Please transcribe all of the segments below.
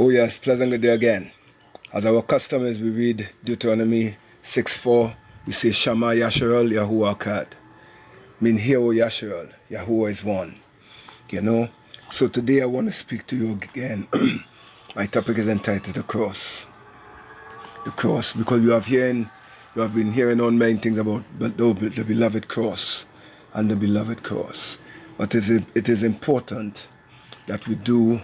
Oh yes, pleasant good day again. As our custom is, we read Deuteronomy 6:4. We say Shama Yasharel Yahuwah Akkad. Mean hear, O Yasharel, Yahuwah is one. You know? So today I want to speak to you again. My topic is entitled The Cross. The cross, because you have been hearing on many things about the beloved cross and the beloved cross. But it is important that we do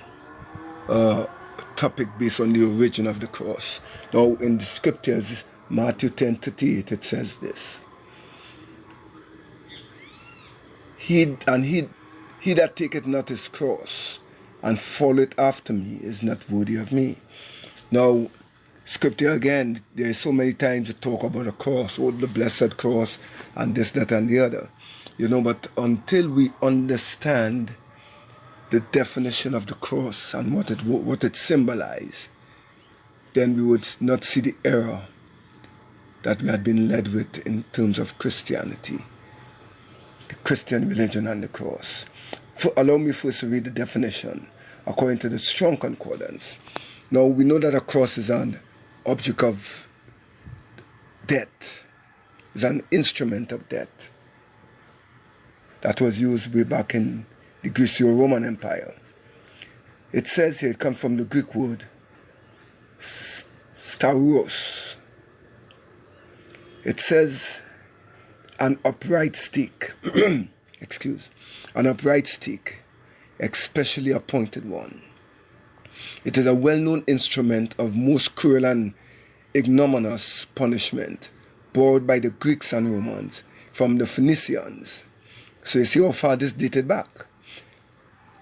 a topic based on the origin of the cross. Now in the scriptures, Matthew 10:38, it says this. He that taketh not his cross and followeth after me is not worthy of me. Now, scripture again, there is so many times to talk about a cross, oh, the blessed cross, and this, that, and the other. You know, but until we understand the definition of the cross and what it symbolizes, then we would not see the error that we had been led with in terms of Christianity, the Christian religion and the cross. Allow me first to read the definition according to the Strong Concordance. Now, we know that a cross is an object of death, is an instrument of death that was used way back in the Greco-Roman Empire. It says here, it comes from the Greek word stauros. It says an upright stick, an upright stick, especially a pointed one. It is a well-known instrument of most cruel and ignominious punishment borrowed by the Greeks and Romans from the Phoenicians. So you see how far this dated back.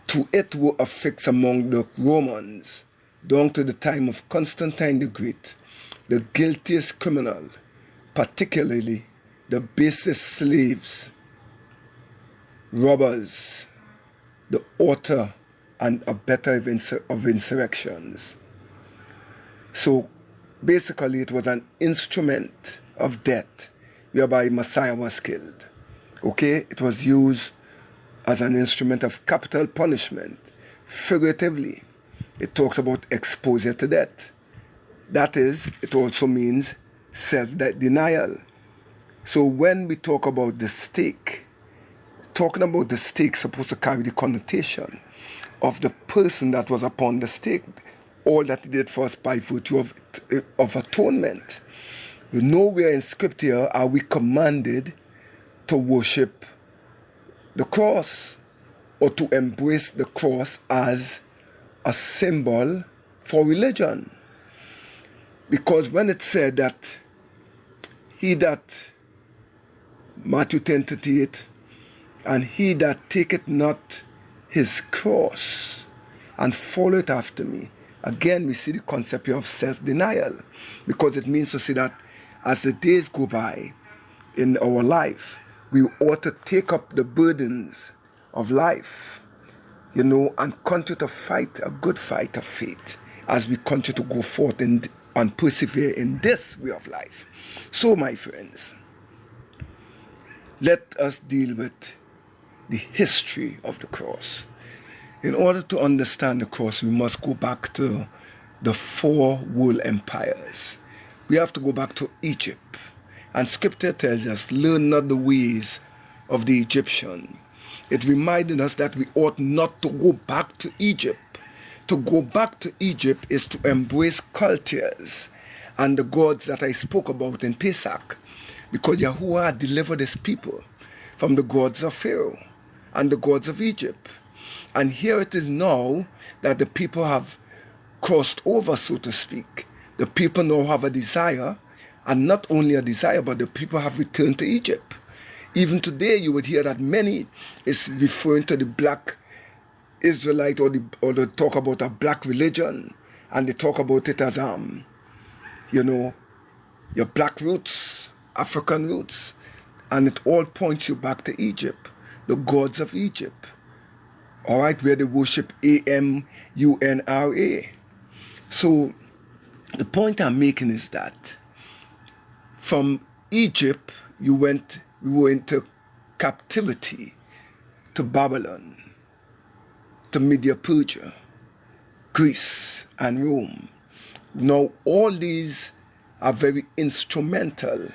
To it were affixed among the Romans, down to the time of Constantine the Great, the guiltiest criminal, particularly the basest slaves, robbers, the author and abettor of insurrections. So basically it was an instrument of death whereby Messiah was killed. Okay, it was used as an instrument of capital punishment. Figuratively, it talks about exposure to death. That is, it also means self-denial. So when we talk about the stake, talking about the stake is supposed to carry the connotation of the person that was upon the stake, all that he did for us by virtue of atonement. You know, where in scripture are we commanded to worship the cross or to embrace the cross as a symbol for religion. Because when it said that Matthew 10:38, and he that taketh not his cross and followeth after me, again we see the concept here of self-denial, because it means to say that as the days go by in our life, we ought to take up the burdens of life, you know, and continue to fight a good fight of faith as we continue to go forth and persevere in this way of life. So, my friends, let us deal with the history of the cross. In order to understand the cross, we must go back to the 4 world empires. We have to go back to Egypt. And scripture tells us, learn not the ways of the Egyptian. It reminded us that we ought not to go back to Egypt. To go back to Egypt is to embrace cultures and the gods that I spoke about in Pesach, because Yahuwah had delivered his people from the gods of Pharaoh and the gods of Egypt. And here it is now that the people have crossed over, so to speak. The people now have a desire, and not only a desire, but the people have returned to Egypt. Even today, you would hear that many is referring to the black Israelite, or they talk about a black religion, and they talk about it as you know, your black roots, African roots, and it all points you back to Egypt, the gods of Egypt. All right, where they worship Amunra. So the point I'm making is that from Egypt, we were into captivity to Babylon, to Media Persia, Greece, and Rome. Now, all these are very instrumental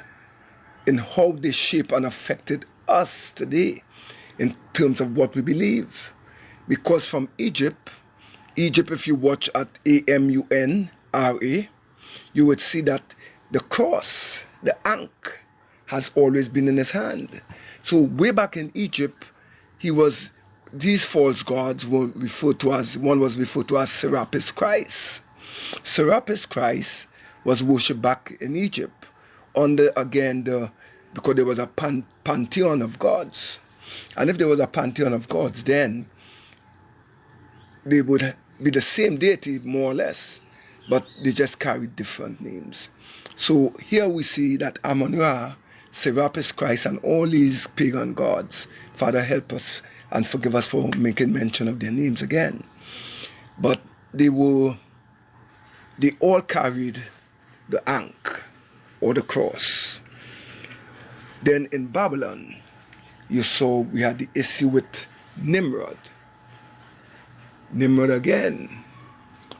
in how they shape and affected us today in terms of what we believe. Because from Egypt, if you watch at AMUNRA, you would see that the cross, the ankh, has always been in his hand. So way back in Egypt, these false gods were referred to as, one was referred to as Serapis Christ. Serapis Christ was worshipped back in Egypt because there was a pantheon of gods. And if there was a pantheon of gods, then they would be the same deity more or less, but they just carried different names. So here we see that Amun-Ra, Serapis Christ, and all these pagan gods, Father, help us and forgive us for making mention of their names again. But they all carried the ankh or the cross. Then in Babylon, you saw we had the issue with Nimrod. Nimrod again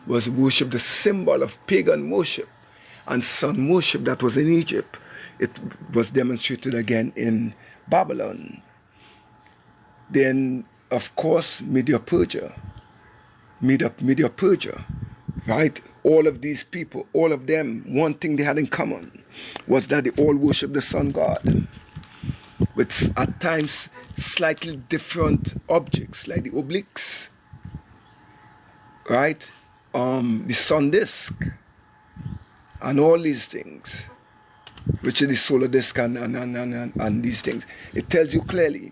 was worshipped, the symbol of pagan worship and sun worship that was in Egypt. It was demonstrated again in Babylon. Then, of course, Media-Persia, right? All of these people, all of them, one thing they had in common was that they all worshiped the sun god, with at times slightly different objects, like the obelisks, right? The sun disk, and all these things, which is the solar disk and these things. It tells you clearly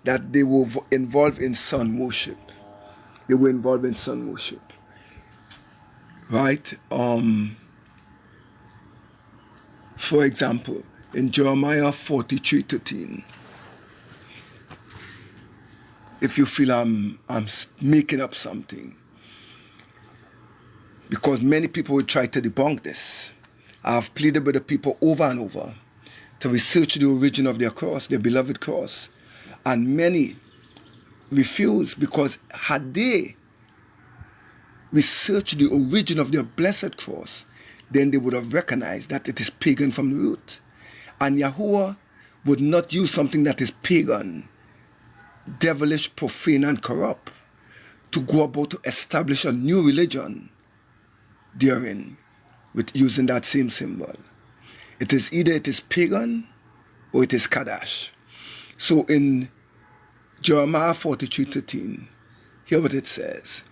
that they were involved in sun worship. They were involved in sun worship, right? For example, in Jeremiah 43:13, if you feel I'm making up something, because many people will try to debunk this. I've pleaded with the people over and over to research the origin of their cross, their beloved cross. And many refuse, because had they researched the origin of their blessed cross, then they would have recognized that it is pagan from the root. And Yahuwah would not use something that is pagan, devilish, profane, and corrupt to go about to establish a new religion therein with using that same symbol. It is either it is pagan or it is Kadash. So in Jeremiah 43:13, hear what it says.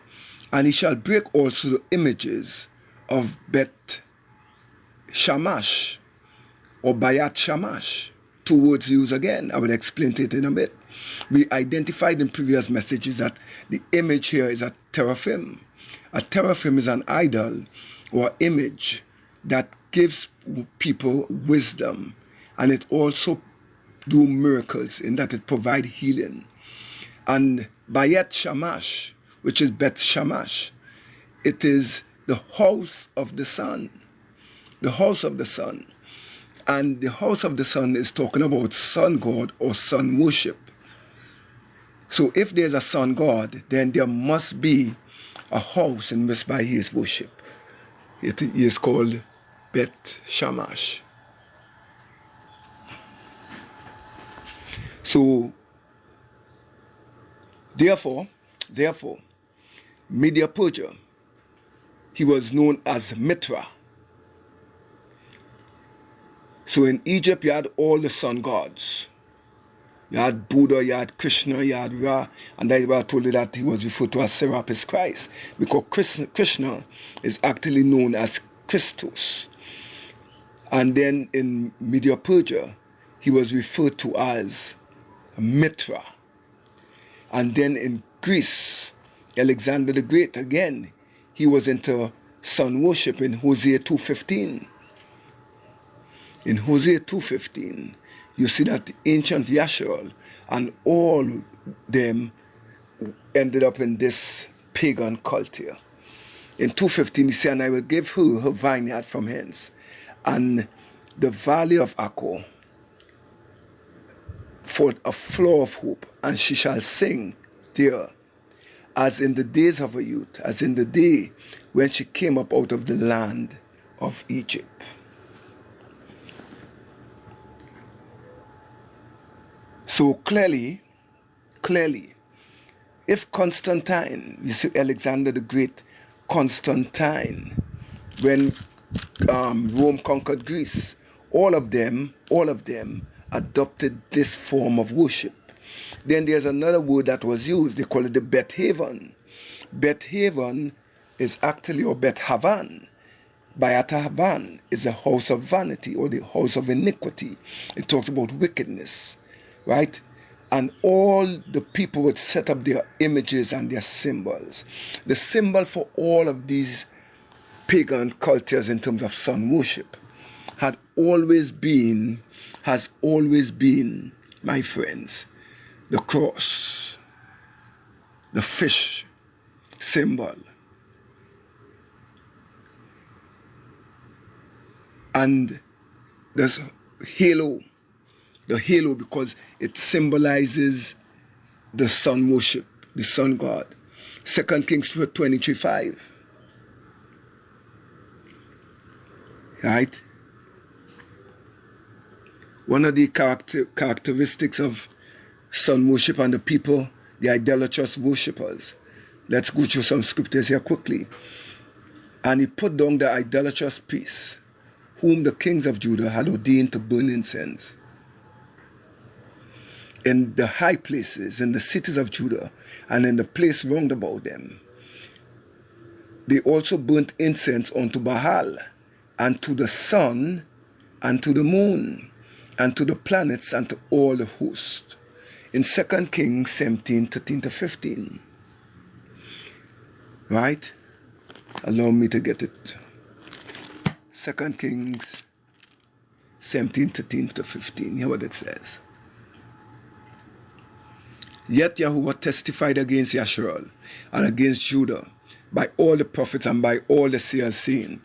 And he shall break also the images of Bet Shamash or Bayat Shamash. Two words used again. I will explain it in a bit. We identified in previous messages that the image here is a teraphim. A teraphim is an idol or image that gives people wisdom, and it also do miracles in that it provide healing. And Bayat Shamash, which is Bet Shamash, it is the house of the sun. The house of the sun. And the house of the sun is talking about sun god or sun worship. So if there's a sun god, then there must be a house in which by his worship. It is called Bet Shamash. So, therefore, Media-Persia, he was known as Mithra. So in Egypt, you had all the sun gods. You had Buddha, you had Krishna, you had Ra, and that's why I told you that he was referred to as Serapis Christ, because Krishna is actually known as Christus. And then in Media-Persia, he was referred to as Mithra. And then in Greece, Alexander the Great, again, he was into sun worship in Hosea 2:15. In Hosea 2:15, you see that the ancient Yasharel and all them ended up in this pagan cult here. In 2:15, he said, and I will give her vineyard from hence, and the valley of Akko for a floor of hope, and she shall sing there, as in the days of her youth, as in the day when she came up out of the land of Egypt. So clearly, if Constantine, you see Alexander the Great, Constantine, when Rome conquered Greece, all of them adopted this form of worship. Then there's another word that was used. They call it the Beth Haven. Beth Haven is actually, or Beth Havan. Bayat Havan is the house of vanity or the house of iniquity. It talks about wickedness, right? And all the people would set up their images and their symbols. The symbol for all of these pagan cultures in terms of sun worship has always been, my friends, the cross, the fish symbol, and the halo because it symbolizes the sun worship, the sun god. 2 Kings 23:5. Right? One of the characteristics of sun worship and the people, the idolatrous worshippers. Let's go through some scriptures here quickly. And he put down the idolatrous priests, whom the kings of Judah had ordained to burn incense in the high places, in the cities of Judah, and in the place round about them. They also burnt incense unto Baal, and to the sun, and to the moon, and to the planets, and to all the host. In 2 Kings 17:13-15. Right? Allow me to get it. 2 Kings 17:13-15. Hear what it says. Yet Yahuwah testified against Yasharal and against Judah by all the prophets and by all the seers, saying,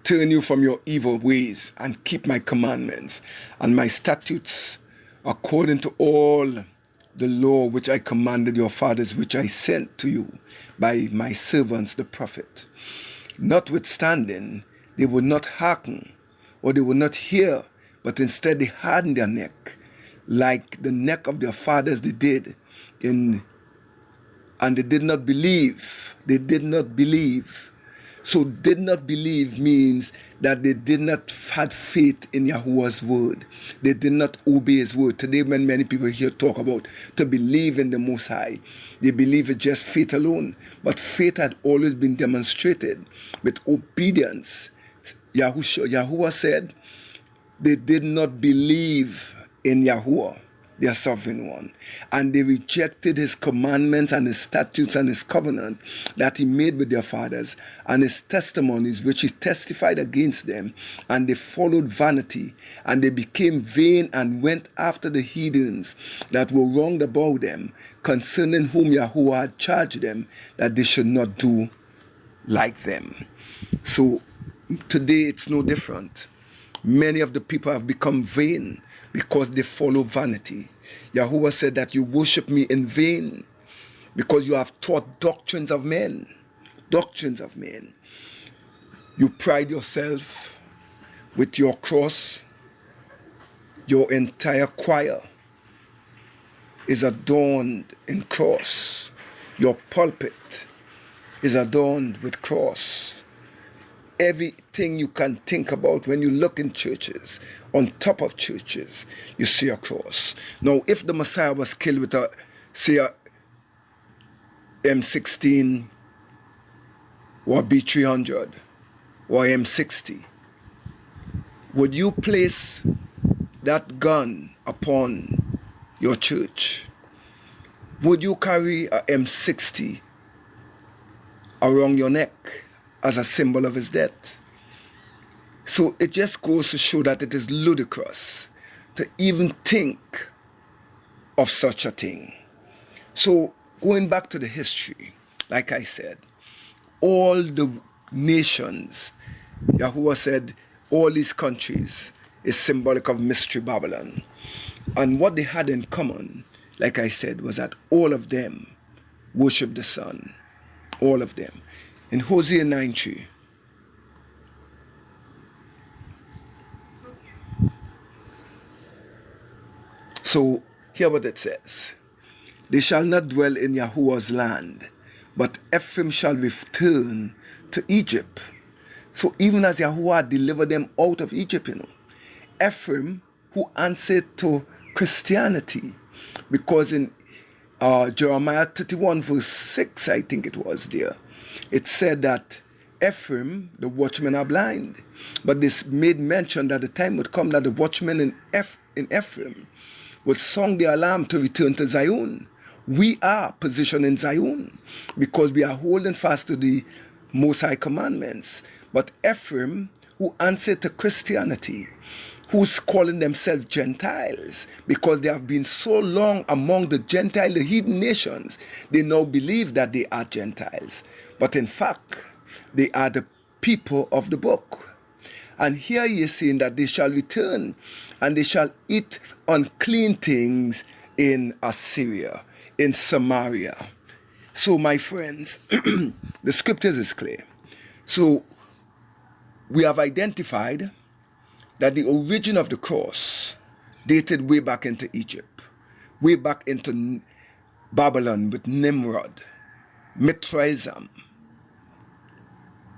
turn you from your evil ways and keep my commandments and my statutes according to all the law which I commanded your fathers, which I sent to you by my servants the prophet. Notwithstanding, they would not hearken, or they would not hear, but instead they hardened their neck, like the neck of their fathers they did, and they did not believe. They did not believe. So did not believe means that they did not have faith in Yahuwah's word. They did not obey his word. Today when many people here talk about to believe in the Most High, they believe it's just faith alone. But faith had always been demonstrated with obedience. Yahuwah said they did not believe in Yahuwah, their sovereign one, and they rejected his commandments and his statutes and his covenant that he made with their fathers and his testimonies which he testified against them, and they followed vanity, and they became vain and went after the heathens that were wronged about them, concerning whom Yahuwah had charged them that they should not do like them. So today it's no different. Many of the people have become vain because they follow vanity. Yahuwah said that you worship me in vain because you have taught doctrines of men. Doctrines of men. You pride yourself with your cross. Your entire choir is adorned in cross. Your pulpit is adorned with cross. Everything you can think about when you look in churches, on top of churches, you see a cross. Now, if the Messiah was killed with a M16 or B300 or M60, would you place that gun upon your church? Would you carry a M60 around your neck as a symbol of his death? So it just goes to show that it is ludicrous to even think of such a thing. So going back to the history, like I said, all the nations, Yahuwah said, all these countries is symbolic of Mystery Babylon. And what they had in common, like I said, was that all of them worship the sun. All of them. In Hosea 9:3. So, hear what it says. They shall not dwell in Yahuwah's land, but Ephraim shall return to Egypt. So even as Yahuwah delivered them out of Egypt, Ephraim, who answered to Christianity, because in Jeremiah 31 verse 6, I think it was there, it said that Ephraim, the watchmen are blind. But this made mention that the time would come that the watchmen in Ephraim would sound the alarm to return to Zion. We are positioned in Zion because we are holding fast to the Most High commandments. But Ephraim, who answered to Christianity, who's calling themselves Gentiles, because they have been so long among the Gentile, the heathen nations, they now believe that they are Gentiles. But in fact, they are the people of the book. And here he is saying that they shall return and they shall eat unclean things in Assyria, in Samaria. So my friends, the scriptures is clear. So we have identified that the origin of the cross dated way back into Egypt, way back into Babylon with Nimrod, Mithraism,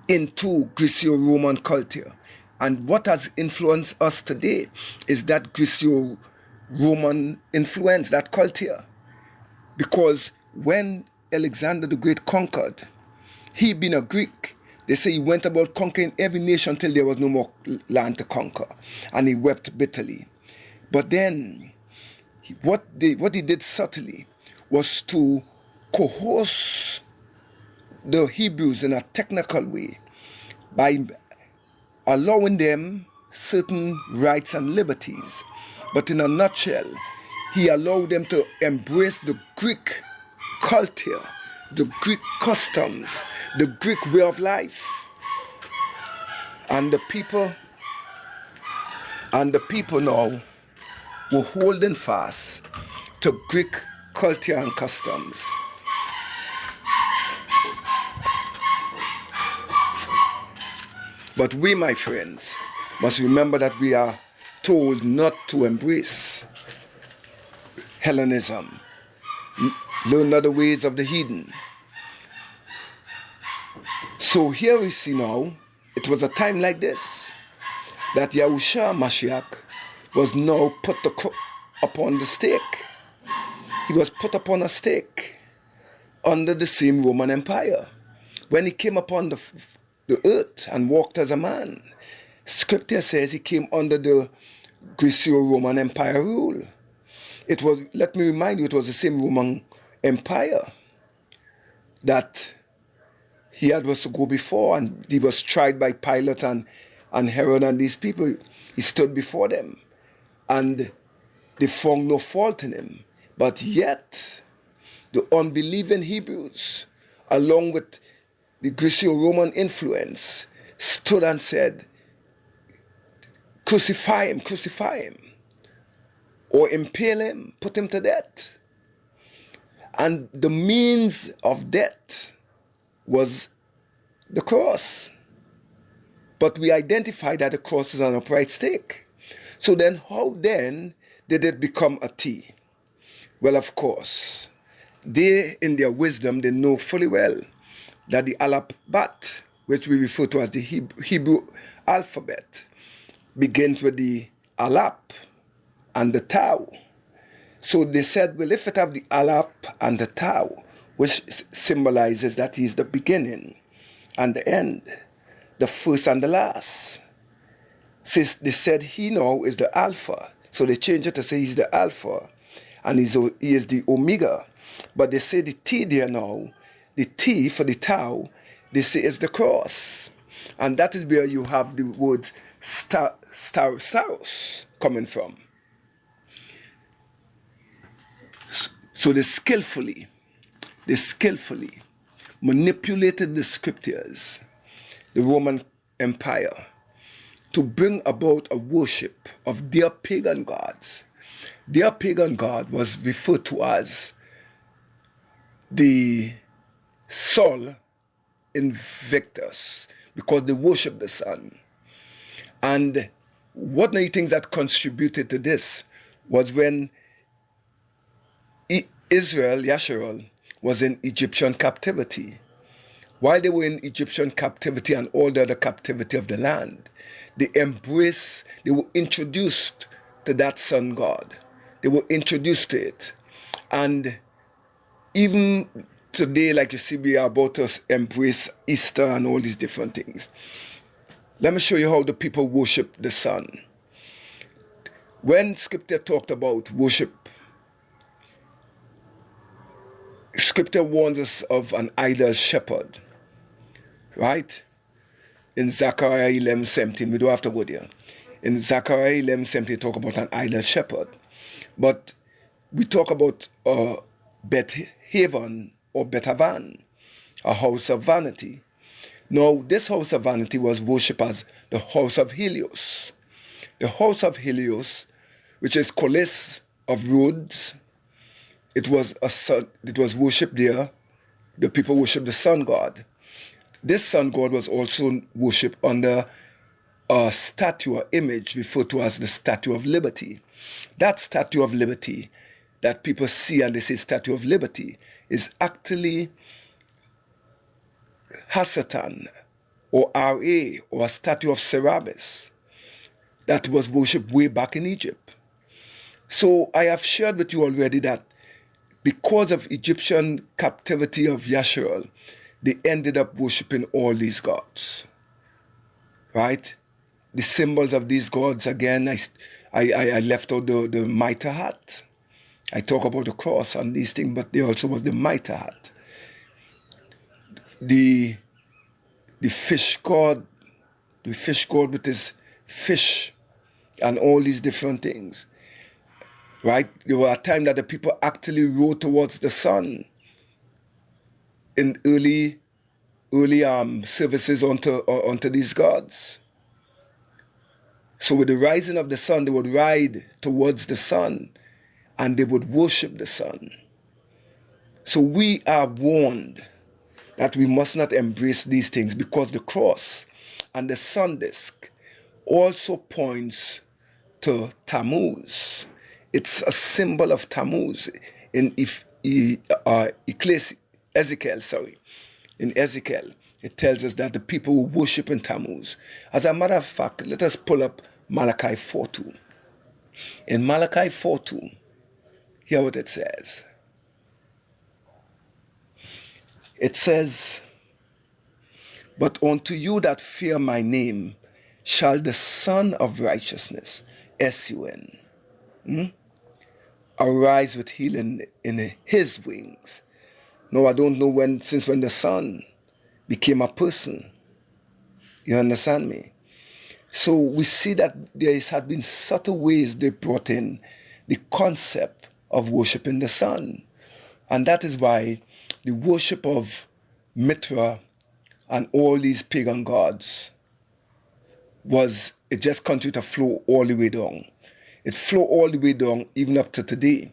into Greco-Roman culture. And what has influenced us today is that Greco-Roman influence, that culture. Because when Alexander the Great conquered, he being a Greek, they say he went about conquering every nation till there was no more land to conquer. And he wept bitterly. But then, what he did subtly was to coerce the Hebrews in a technical way by allowing them certain rights and liberties. But in a nutshell, he allowed them to embrace the Greek culture, the Greek customs, the Greek way of life. And the people now were holding fast to Greek culture and customs. But we, my friends, must remember that we are told not to embrace Hellenism, learn other ways of the heathen. So here we see now, it was a time like this that Yahushua Mashiach was now put upon the stake. He was put upon a stake under the same Roman Empire. When he came upon the earth and walked as a man, scripture says he came under the Greco-Roman Empire rule. It was, let me remind you, it was the same Roman Empire that he had was to go before, and he was tried by Pilate and Herod and these people. He stood before them and they found no fault in him. But yet, the unbelieving Hebrews, along with the Greco-Roman influence, stood and said, crucify him, or impale him, put him to death. And the means of death was the cross. But we identify that the cross is an upright stake. So then how then did it become a T? Well, of course, they in their wisdom, they know fully well that the alphabet, which we refer to as the Hebrew alphabet, begins with the alap and the tau. So they said, well, if it have the alap and the tau, which symbolizes that he is the beginning and the end, the first and the last. Since they said he now is the alpha, so they changed it to say he's the alpha and he is the omega. But they say the T there now, the T for the tau, they say is the cross. And that is where you have the word staros coming from. So they skillfully manipulated the scriptures, the Roman Empire, to bring about a worship of their pagan gods. Their pagan god was referred to as the Sol Invictus because they worship the sun. And one of the things that contributed to this was when Israel, Yasharal, was in Egyptian captivity. While they were in Egyptian captivity and all the other captivity of the land, they were introduced to that sun god. They were introduced to it. And even today, like you see, we are about to embrace Easter and all these different things. Let me show you how the people worship the sun. When Scripture talked about worship, Scripture warns us of an idol shepherd, right? In Zechariah 11:17, we don't have to go there. In Zechariah 11:17, talk about an idol shepherd. But we talk about Beth Haven or Bethavan, a house of vanity. Now, this house of vanity was worshipped as the house of Helios. The house of Helios, which is Colis of Rhodes, it was worshipped there. The people worshipped the sun god. This sun god was also worshipped under a statue or image referred to as the Statue of Liberty. That Statue of Liberty that people see and they say Statue of Liberty is actually Hasatan or Ra or a statue of Serapis that was worshipped way back in Egypt. So I have shared with you already that because of Egyptian captivity of Yasharal, they ended up worshipping all these gods, right? The symbols of these gods, again, I left out the mitre hat. I talk about the cross and these things, but there also was the mitre hat. The fish god with his fish and all these different things, right? There were a time that the people actually rode towards the sun in early services onto these gods. So with the rising of the sun, they would ride towards the sun and they would worship the sun. So we are warned that we must not embrace these things because the cross and the sun disk also points to Tammuz. It's a symbol of Tammuz in Ezekiel. In Ezekiel, it tells us that the people who worship in Tammuz. As a matter of fact, let us pull up Malachi 4:2. In Malachi 4:2, hear what it says. It says, "But unto you that fear my name shall the Son of Righteousness, S-U-N, arise with healing in his wings." Now, I don't know since when the Son became a person. You understand me? So we see that there had been subtle ways they brought in the concept of worshiping the sun. And that is why the worship of Mithra and all these pagan gods it just continued to flow all the way down. It flowed all the way down even up to today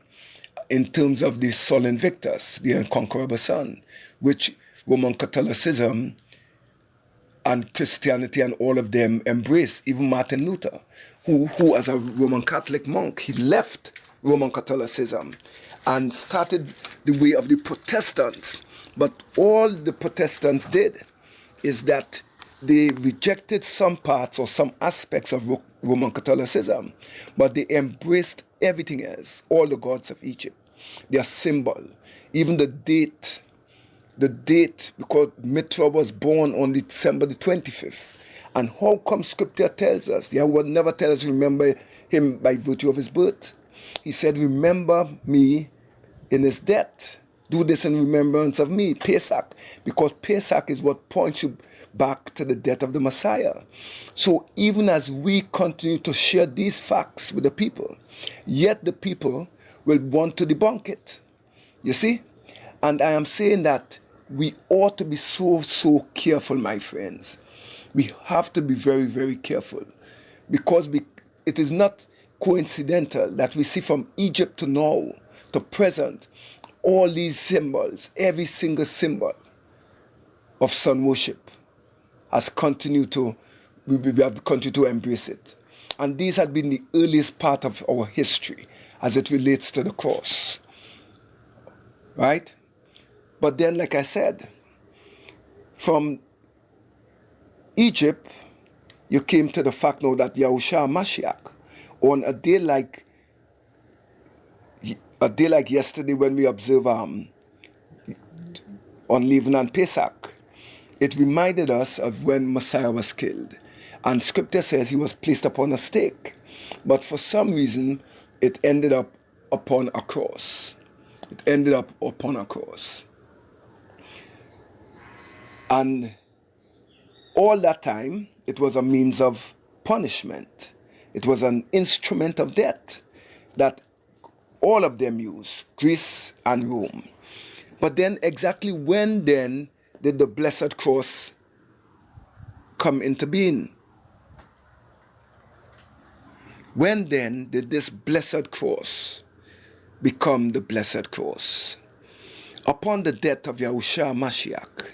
in terms of the Sol Invictus, the unconquerable sun, which Roman Catholicism and Christianity and all of them embraced. Even Martin Luther, who as a Roman Catholic monk, he left Roman Catholicism and started the way of the Protestants. But all the Protestants did is that they rejected some parts or some aspects of Roman Catholicism, but they embraced everything else, all the gods of Egypt, their symbol, even the date, because Mithra was born on December the 25th. And how come Scripture tells us? They would never tell us remember him by virtue of his birth. He said, remember me in his death. Do this in remembrance of me, Pesach, because Pesach is what points you back to the death of the Messiah. So even as we continue to share these facts with the people, yet the people will want to debunk it. You see? And I am saying that we ought to be so careful, my friends. We have to be very, very careful, because it is not coincidental that we see from Egypt to now, to present, all these symbols, every single symbol of sun worship has continued to, we have continued to embrace it. And these had been the earliest part of our history as it relates to the cross. Right? But then, like I said, from Egypt, you came to the fact now that Yahushua Mashiach, on a day like yesterday when we observe on Leaven and Pesach, it reminded us of when Messiah was killed. And scripture says he was placed upon a stake. But for some reason, it ended up upon a cross. It ended up upon a cross. And all that time, it was a means of punishment. It was an instrument of death that all of them used, Greece and Rome. But then exactly when then did the blessed cross come into being? When then did this blessed cross become the blessed cross? Upon the death of Yahushua Mashiach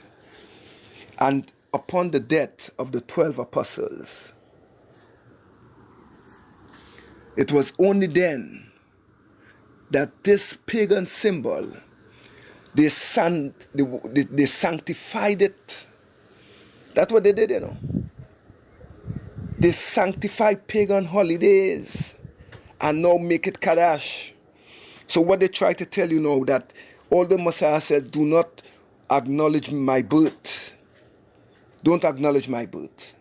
and upon the death of the 12 apostles. It was only then that this pagan symbol, they sanctified it. That's what they did, you know. They sanctified pagan holidays and now make it Kadash. So what they try to tell you now, that all the Messiah said, do not acknowledge my birth. Don't acknowledge my birth.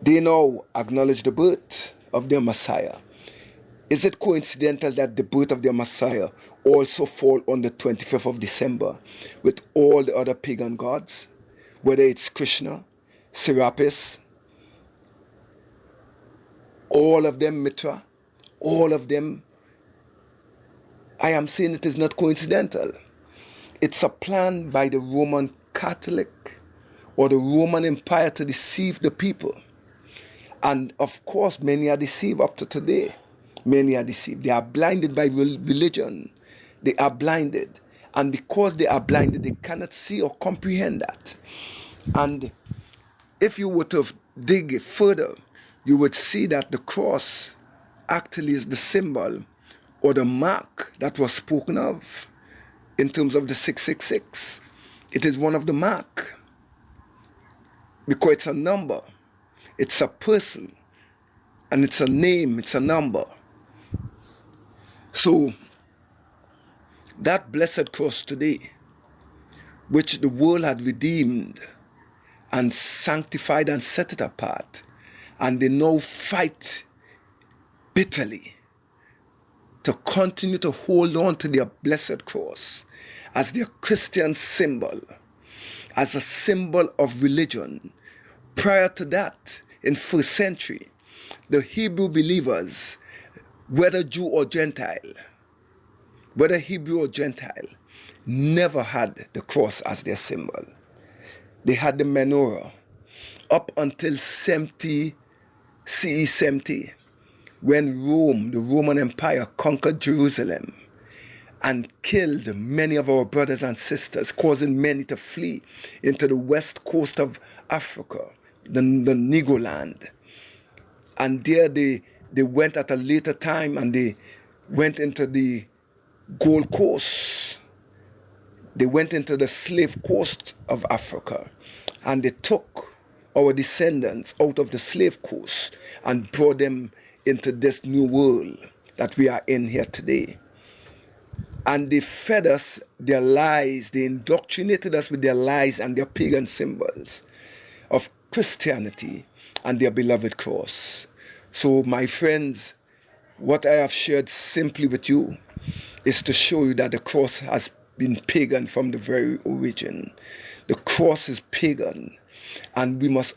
They now acknowledge the birth of their Messiah. Is it coincidental that the birth of their Messiah also fall on the 25th of December with all the other pagan gods? Whether it's Krishna, Serapis, all of them Mitra, all of them. I am saying it is not coincidental. It's a plan by the Roman Catholic or the Roman Empire to deceive the people. And of course, many are deceived up to today. Many are deceived. They are blinded by religion. They are blinded. And because they are blinded, they cannot see or comprehend that. And if you were to dig further, you would see that the cross actually is the symbol or the mark that was spoken of in terms of the 666. It is one of the mark because it's a number, it's a person, and it's a name, it's a number. So that blessed cross today, which the world had redeemed and sanctified and set it apart, and they now fight bitterly to continue to hold on to their blessed cross as their Christian symbol, as a symbol of religion. Prior to that, in 1st century, the Hebrew believers, whether Jew or Gentile, whether Hebrew or Gentile, never had the cross as their symbol. They had the menorah up until 70 CE 70, when Rome, the Roman Empire, conquered Jerusalem and killed many of our brothers and sisters, causing many to flee into the west coast of Africa, the Negro land. And there they went at a later time and they went into the Gold Coast. They went into the slave coast of Africa and they took our descendants out of the slave coast and brought them into this new world that we are in here today. And they fed us their lies, they indoctrinated us with their lies and their pagan symbols of Christianity and their beloved cross. So my friends, what I have shared simply with you is to show you that the cross has been pagan from the very origin. The cross is pagan, and we must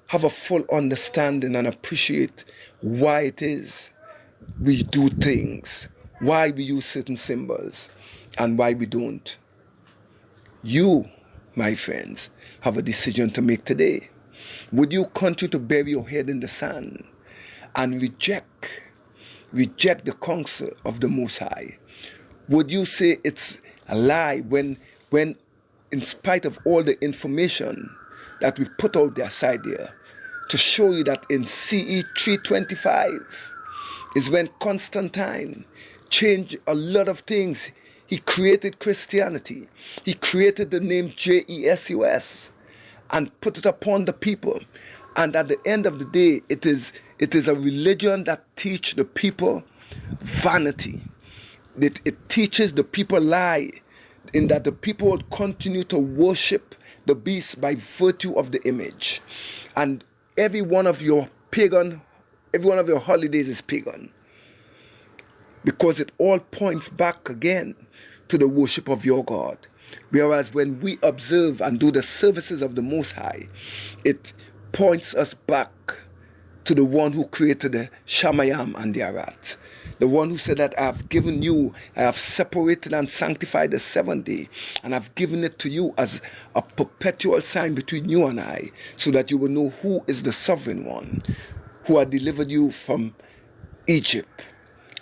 have a full understanding and appreciate why it is we do things, why we use certain symbols, and why we don't. You, my friends, have a decision to make today. Would you continue to bury your head in the sand and reject the counsel of the Most High Would you say it's a lie when in spite of all the information that we put out there side there to show you that in CE 325 is when Constantine changed a lot of things. He created Christianity. He created the name Jesus and put it upon the people. And at the end of the day, it is a religion that teaches the people vanity. It teaches the people lie, in that the people will continue to worship the beast by virtue of the image. And every one of your holidays is pagan, because it all points back again to the worship of your God. Whereas when we observe and do the services of the Most High, it points us back to the one who created the Shamayam and the Arat. The one who said that I have separated and sanctified the seventh day, and I've given it to you as a perpetual sign between you and I, so that you will know who is the sovereign one, who had delivered you from Egypt,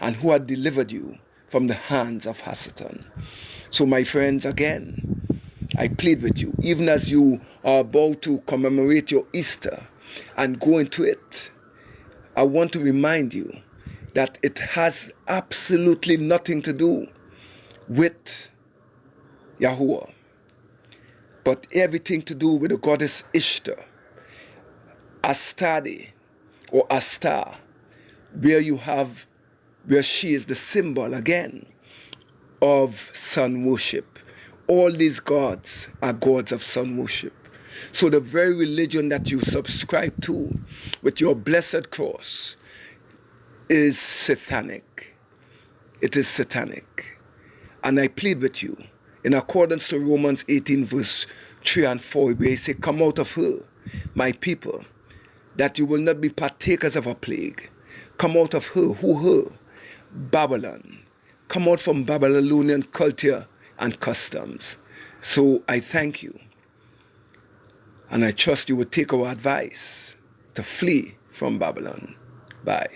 and who had delivered you from the hands of Hasatan. So my friends, again, I plead with you, even as you are about to commemorate your Easter and go into it, I want to remind you that it has absolutely nothing to do with Yahuwah, but everything to do with the goddess Ishtar, Astarte or Astar, where she is the symbol again of sun worship. All these gods are gods of sun worship. So the very religion that you subscribe to with your blessed cross is satanic. It is satanic. And I plead with you, in accordance to Romans 18 verse 3 and 4, where he says, come out of her, my people, that you will not be partakers of a plague. Come out of her. Who her? Babylon. Come out from Babylonian culture and customs. So I thank you, and I trust you will take our advice to flee from Babylon. Bye.